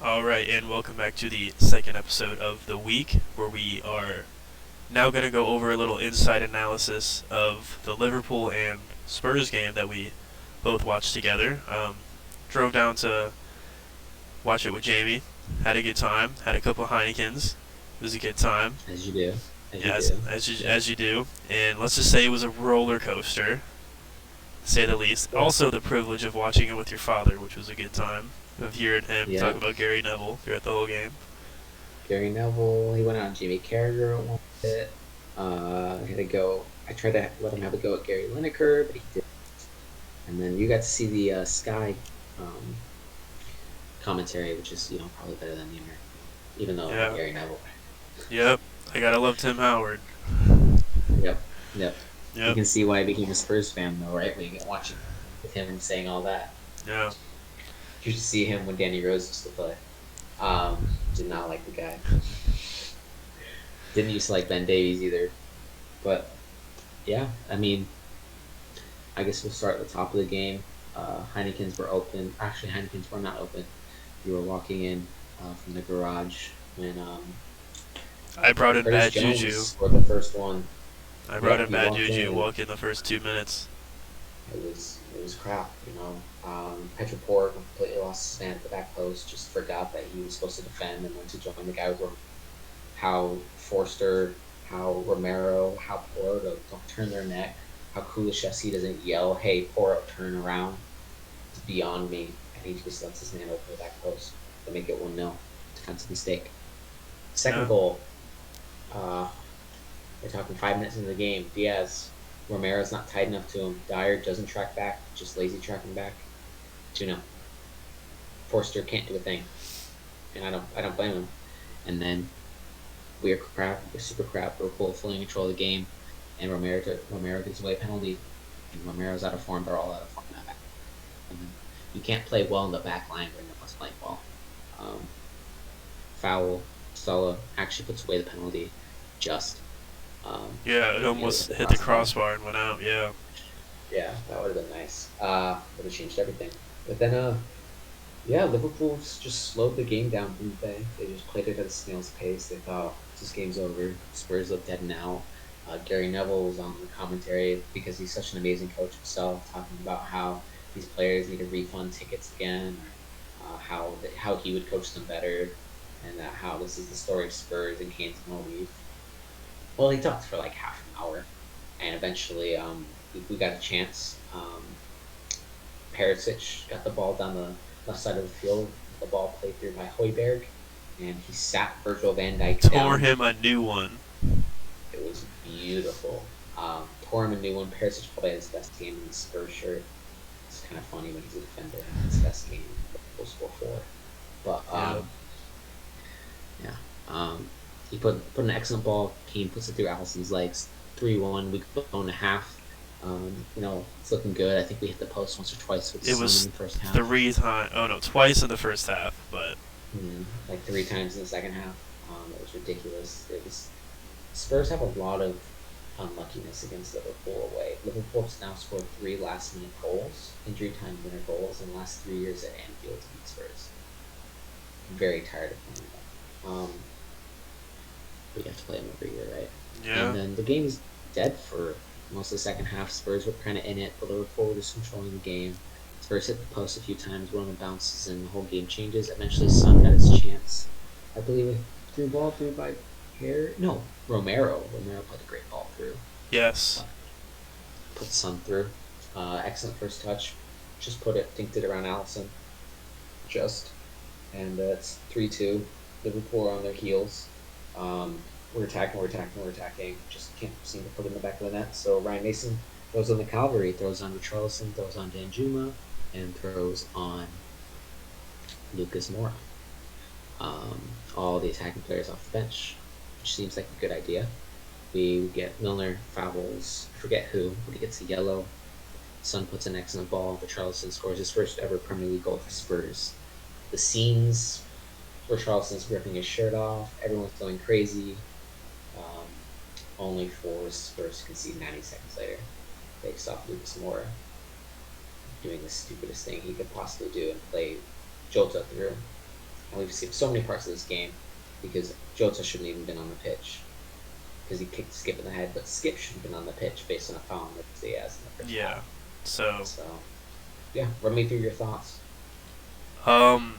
All right, and welcome back to the second episode of the week, where we are now going to go over a little inside analysis of the Liverpool and Spurs game that we both watched together. Drove down to watch it with Jamie, had a good time, had a couple of Heinekens. It was a good time, As you do. As you yes, do. as you do. And let's just say it was a roller coaster, to say the least. Yeah. Also, the privilege of watching it with your father, which was a good time. Of hearing him talk Yeah. about Gary Neville throughout the whole game. Gary Neville, he went on Jimmy Carragher at one bit. He had to go. I tried to let him have a go at Gary Lineker, but he did. And then you got to see the Sky um, commentary, which is probably better than the American, even though Yeah. Gary Neville. Yep. I gotta love Tim Howard. Yep. Yep. You Yep. can see why I became a Spurs fan, though, right? When you get watching with him saying all that, Yeah. you should see him when Danny Rose used to play. Did not like the guy. Didn't used to like Ben Davies either. But yeah, I mean, I guess we'll start at the top of the game. Heineken's were open. Actually, Heineken's were not open. You were walking in from the garage when I brought in Curtis bad Jones juju. scored the first one. I brought Yep, in he bad walked juju. in. Walk in the first 2 minutes. It was crap, you know. Petroport completely lost his man at the back post. Just forgot that he was supposed to defend and went to join the guy with how Forster, how Romero, how Poro don't turn their neck, how Kulishevsky doesn't yell, "Hey, Poro, turn around." It's beyond me. And he just lets his man open the back post to make it 1-0. Defensive mistake. Second Yeah. goal. Uh, we're talking 5 minutes into the game. Diaz, Romero's not tight enough to him. Dyer doesn't track back, just lazy tracking back. 2-0. Forster can't do a thing, and I don't blame him. And then we're crap, we're super crap. We're fully in control of the game, and Romero gets away a penalty, and Romero's out of form. They're all out of form in that back. And then you can't play well in the back line when no one's playing well. Um, Foul. Sulla actually puts away the penalty. Just Yeah, it it almost was the hit the crossbar. crossbar and went out. Yeah. Yeah, that would have been nice. Would have changed everything. But then, yeah, Liverpool just slowed the game down, didn't they? They just played it at a snail's pace. They thought this game's over. Spurs look dead now. Gary Neville was on the commentary because he's such an amazing coach himself, talking about how these players need to refund tickets again, or how he would coach them better, and that how this is the story of Spurs and Kane's no leave. Well, he talked for like half an hour, and eventually, we got a chance. Perisic got the ball down the left side of the field. The ball played through by Højbjerg, and he sat Virgil van Dijk Tore down. him a new one. It was beautiful. Tore him a new one. Perisic played his best game in the Spurs shirt. It's kind of funny when he's a defender and his best game. He'll score four. But Yeah. yeah, he put an excellent ball. Kane puts it through Allison's legs. 3-1. We go in a half. It's looking good. I think we hit the post once or twice with It Son was in the first half. 3 times. Oh no, twice in the first half. But Like 3 times in the second half. It was ridiculous. Spurs have a lot of unluckiness against Liverpool away. Liverpool has now scored 3 last-minute goals, injury time winner goals, in the last 3 years at Anfield to beat Spurs. I'm very tired of playing them. But you have to play them every year, right? And yeah. then the game is dead for most of the second half. Spurs were kind of in it, but Liverpool were just controlling the game. Spurs hit the post a few times, one of them bounces, and the whole game changes. Eventually, Son got his chance. I believe a through ball through by Hair. No, Romero. Romero put a great ball through. Yes. Put Son through. Excellent first touch. Just dinked it around Allison. Just. And it's 3-2. Liverpool are on their heels. We're attacking. Just can't seem to put it in the back of the net. So Ryan Mason throws on the Calvary, throws on Richarlison, throws on Danjuma, and throws on Lucas Moura. All the attacking players off the bench, which seems like a good idea. We get Milner fouls, I forget who, but he gets a yellow. Son puts an excellent ball. Richarlison scores his first ever Premier League goal for Spurs. The scenes, Richarlison's ripping his shirt off, everyone's going crazy. Only for Spurs to concede 90 seconds later, based off Lucas Moura doing the stupidest thing he could possibly do and play Jota through. And we've seen so many parts of this game because Jota shouldn't even been on the pitch because he kicked Skip in the head, but Skip should have been on the pitch based on a foul on Diaz in the first Yeah. half. So, So, yeah, run me through your thoughts. um,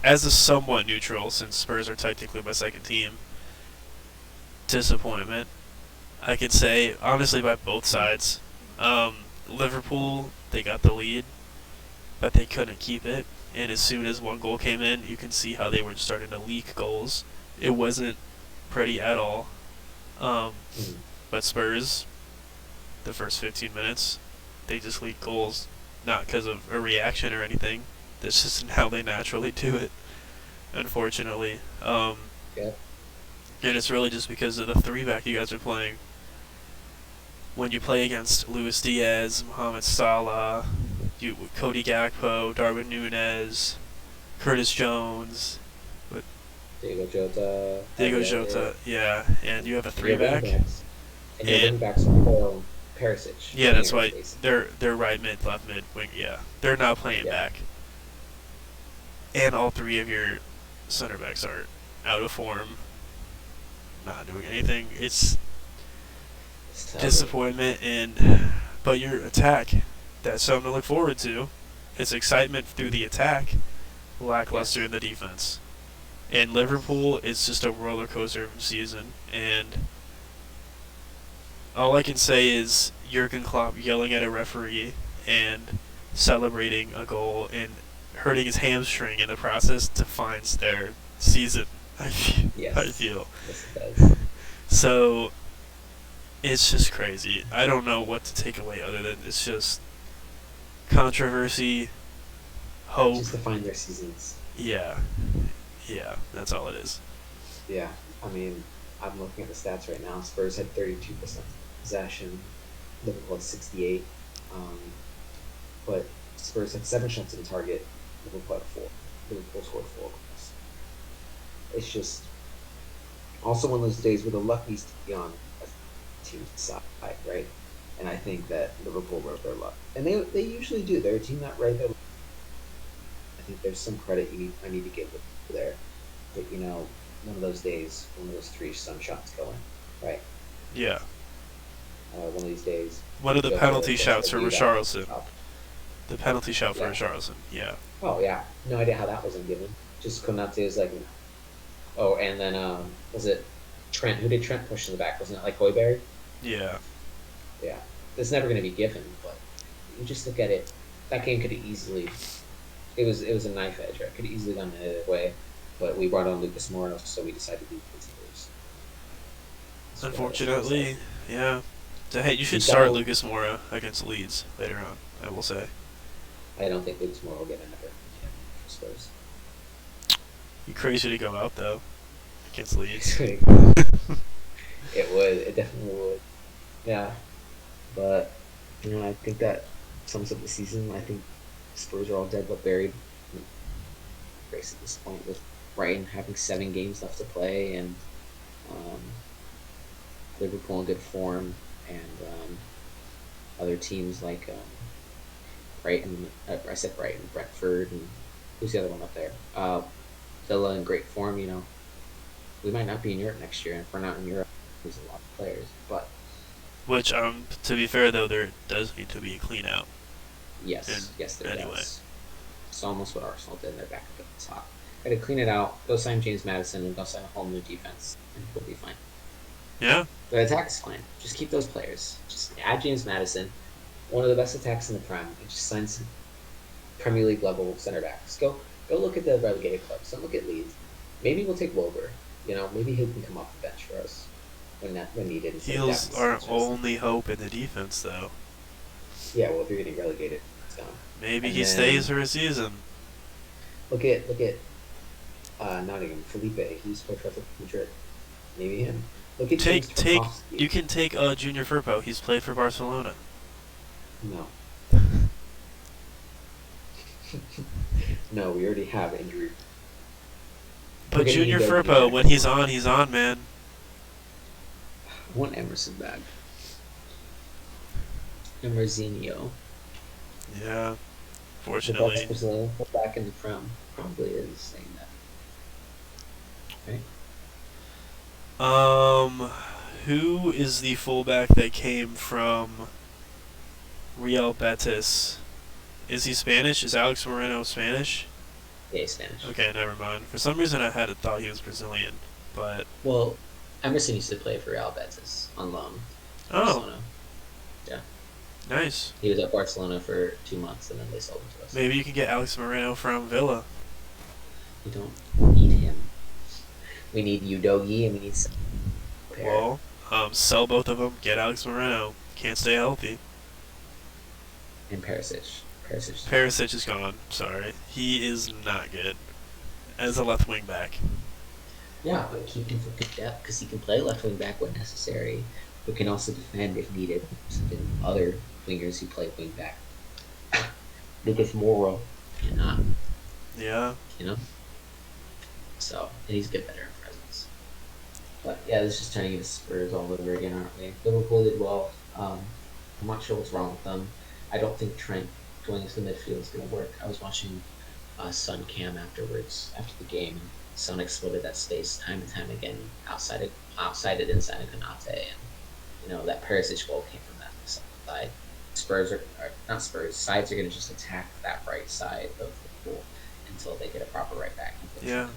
as a somewhat neutral, since Spurs are technically my second team, disappointment. I could say honestly by both sides. Liverpool, they got the lead, but they couldn't keep it. And as soon as one goal came in, you can see how they were starting to leak goals. It wasn't pretty at all. Um, Mm. but Spurs, the first 15 minutes, they just leaked goals, not because of a reaction or anything. That's just how they naturally do it, unfortunately. Yeah. And it's really just because of the three-back you guys are playing. When you play against Luis Diaz, Mohamed Salah, Cody Gakpo, Darwin Núñez, Curtis Jones, Diego Jota. Diego Jota, yeah, and you have a And your three-back. And your wing backs are all Perisic. Yeah, that's why basically. they're right mid, left mid, wing. Yeah, they're not playing back, and all three of your center backs are out of form, not doing anything. It's disappointment, but your attack, that's something to look forward to. It's excitement through the attack, lackluster in the defense. And Liverpool is just a roller coaster of a season, and all I can say is Jurgen Klopp yelling at a referee and celebrating a goal and hurting his hamstring in the process defines their season. I feel. Yes, it does. So it's just crazy. I don't know what to take away other than it's just controversy, hope. Just define their seasons. Yeah, that's all it is. Yeah, I mean, I'm looking at the stats right now. Spurs had 32% possession. Liverpool had 68. But Spurs had 7 shots on target. Liverpool had 4. Liverpool scored 4 goals. It's just also one of those days where the luck needs to be on a team's side, right? And I think that Liverpool wrote their luck, and they usually do. They're a team that write their luck. I think there's some credit I need to give them there. But one of those days, one of those 3 sun shots going, right? Yeah. One of these days. One of the penalty shouts for Richarlison. Oh. The penalty shout for Richarlison. Yeah. Oh yeah, no idea how that wasn't given. Just Konate is like, oh, and then was it Trent? Who did Trent push in the back? Wasn't it like Højbjerg? Yeah. Yeah, it's never going to be given, but you just look at it. That game could have easily. It was a knife edge. Right? Could have easily gone the other way, but we brought on Lucas Moura, so we decided to do Spurs. Unfortunately, yeah. So, hey, you should start Lucas Moura against Leeds later on. I will say. I don't think Lucas Moura will get another for Spurs. You crazy to go out though against Leeds. It would. It definitely would. Yeah, but I think that sums up the season. I think Spurs are all dead but buried. Race at this point with Brighton having 7 games left to play and Liverpool in good form and other teams like Brighton. I said Brighton, Brentford, and who's the other one up there? Villa in great form. We might not be in Europe next year, and if we're not in Europe, there's a lot of players. But which, to be fair though, there does need to be a clean out. Yes, there anyway. does. It's almost what Arsenal did. They're back up at the top. Got to clean it out. Go sign James Maddison and go sign a whole new defense, and we'll be fine. Yeah. The attack is fine. Just keep those players. Just add James Maddison, one of the best attacks in the Prem, and just sign some Premier League level center backs. Go look at the relegated clubs. Don't look at Leeds. Maybe we'll take Wilbur. Maybe he can come off the bench for us when needed. He's our only hope in the defense, though. Yeah, well, if you're getting relegated, it's gone. Maybe he stays for a season. Look at Nottingham. Felipe. He's played for Madrid. Maybe him. Look at you can take Junior Firpo. He's played for Barcelona. No. No, we already have injury. But Junior Firpo, when he's on, man. I want Emerson back. Emersinho. Yeah. The best Fortunately. Brazilian fullback in the Prem probably is saying that, right? Um, who is the fullback that came from Real Betis? Is he Spanish? Is Alex Moreno Spanish? Yeah, he's Spanish. Okay, never mind. For some reason, I had thought he was Brazilian, but Well, Emerson used to play for Real Betis on loan, oh, Barcelona. Yeah, nice. he was at Barcelona for 2 months, and then they sold him to us. Maybe you can get Alex Moreno from Villa. We don't need him. We need Udogi, and we need pair Well, sell both of them. Get Alex Moreno. Can't stay healthy. and Perisic. Perisic is gone. Perisic is gone. Sorry, he is not good as a left wing back. Yeah, but keep him for good depth because he can play left wing back when necessary, but can also defend if needed. Than other wingers who play wing back. Lucas Moura cannot, Yeah. you know. So, and he's a good veteran presence. But yeah, this is just turning into Spurs all over again, aren't we? Liverpool did well. I'm not sure what's wrong with them. I don't think Trent going into the midfield is going to work. I was watching Sun Cam afterwards, after the game, and Son exploited that space time and time again, outside it inside of Konate, and that Perisic goal came from that side. Spurs are not Spurs. Sides are going to just attack that right side of the pool until they get a proper right back. Yeah.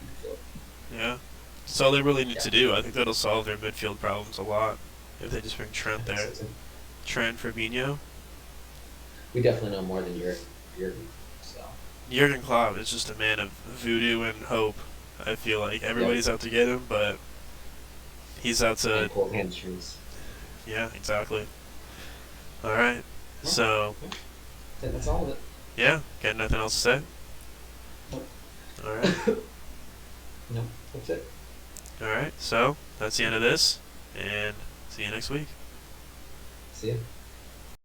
Yeah. That's all they really need Yeah. to do. I think that'll solve their midfield problems a lot if they just bring Trent there. So Trent, Fabinho. we definitely know more than Jurgen. So Jurgen Klopp is just a man of voodoo and hope. I feel like everybody's out to get him, but he's out to. and pulled hamstrings. Yeah, exactly. All right. So, That's all of it. yeah, got nothing else to say? Nope. All right. No, that's it. All right. So, that's the end of this, and see you next week. See ya.